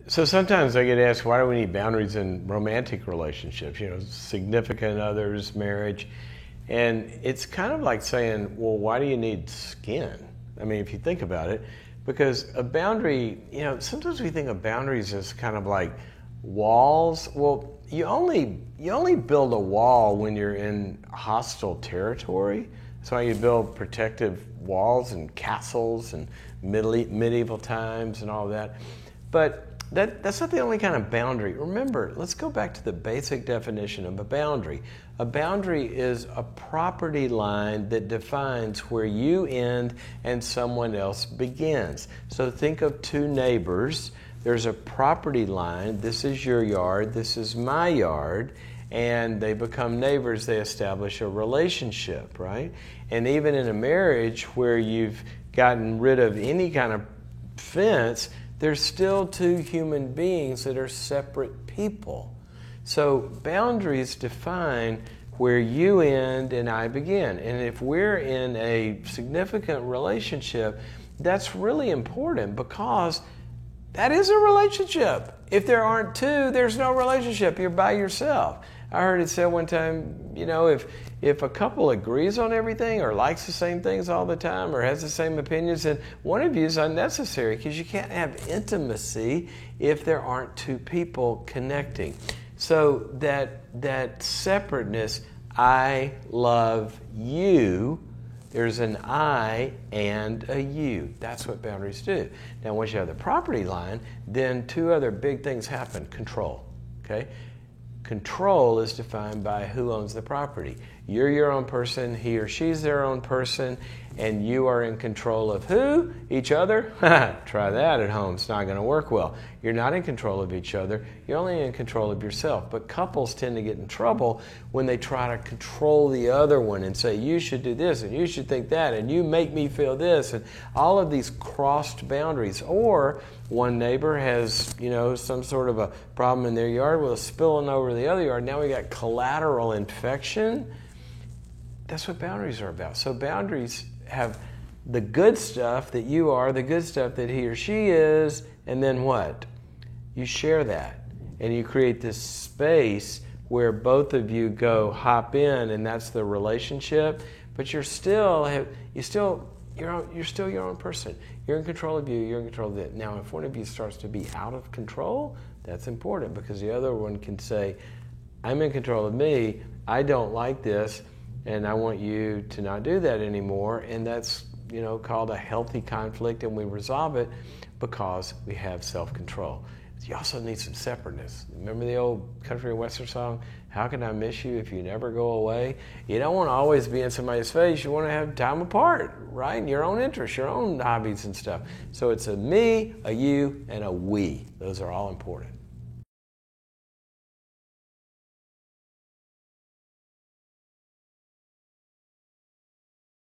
So sometimes I get asked, why do we need boundaries in romantic relationships, significant others, marriage? And it's kind of like saying, well, why do you need skin? I mean, if you think about it, because a boundary, sometimes we think of boundaries as kind of like walls. Well, you only build a wall when you're in hostile territory. That's why you build protective walls and castles and medieval times and all of that. But that's not the only kind of boundary. Remember, let's go back to the basic definition of a boundary. A boundary is a property line that defines where you end and someone else begins. So think of two neighbors. There's a property line. This is your yard. This is my yard. And they become neighbors. They establish a relationship, right? And even in a marriage where you've gotten rid of any kind of fence, there's still two human beings that are separate people. So boundaries define where you end and I begin. And if we're in a significant relationship, that's really important because that is a relationship. If there aren't two, there's no relationship. You're by yourself. I heard it said one time, if a couple agrees on everything or likes the same things all the time or has the same opinions, then one of you is unnecessary because you can't have intimacy if there aren't two people connecting. So that separateness, I love you, there's an I and a you. That's what boundaries do. Now, once you have the property line, then two other big things happen. Control, okay? Control is defined by who owns the property. You're your own person, he or she's their own person, and you are in control of who? Each other? Try that at home. It's not going to work well. You're not in control of each other. You're only in control of yourself. But couples tend to get in trouble when they try to control the other one and say, you should do this, and you should think that, and you make me feel this, and all of these crossed boundaries. Or one neighbor has, some sort of a problem in their yard, well, it's spilling over to the other yard. Now we got collateral infection. That's what boundaries are about. So boundaries have the good stuff that you are, the good stuff that he or she is, and then what? You share that. And you create this space where both of you go hop in, and that's the relationship, but you're still your own person. You're in control of you, you're in control of it. Now, if one of you starts to be out of control, that's important because the other one can say, I'm in control of me, I don't like this, and I want you to not do that anymore. And that's, called a healthy conflict, and we resolve it because we have self-control. You also need some separateness. Remember the old country and western song, How Can I Miss You If You Never Go Away? You don't want to always be in somebody's face. You want to have time apart, right? Your own interests, your own hobbies and stuff. So it's a me, a you, and a we. Those are all important.